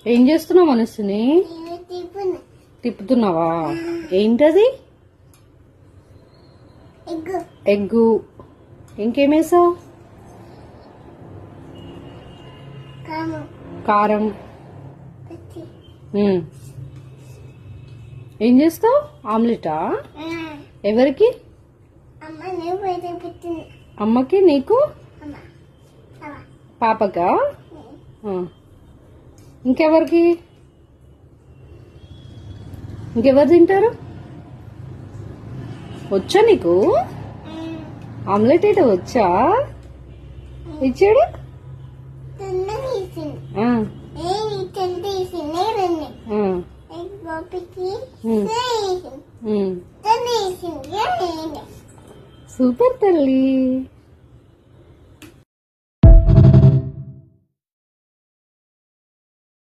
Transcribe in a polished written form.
ఏం చేస్తున్నావు మనసుని? తిప్పుతున్నావా? ఏంటది? ఎగ్గు. ఇంకేమేసావు? కారం. ఏం చేస్తావు? ఆమ్లెటా? ఎవరికి? అమ్మకి, నీకు, పాపకా? ఇంకెవరికి? ఇంకెవరు తింటారు? వచ్చా నీకు? ఆమ్లెట్ అయితే వచ్చా? ఇచ్చాడు. సూపర్ తల్లి.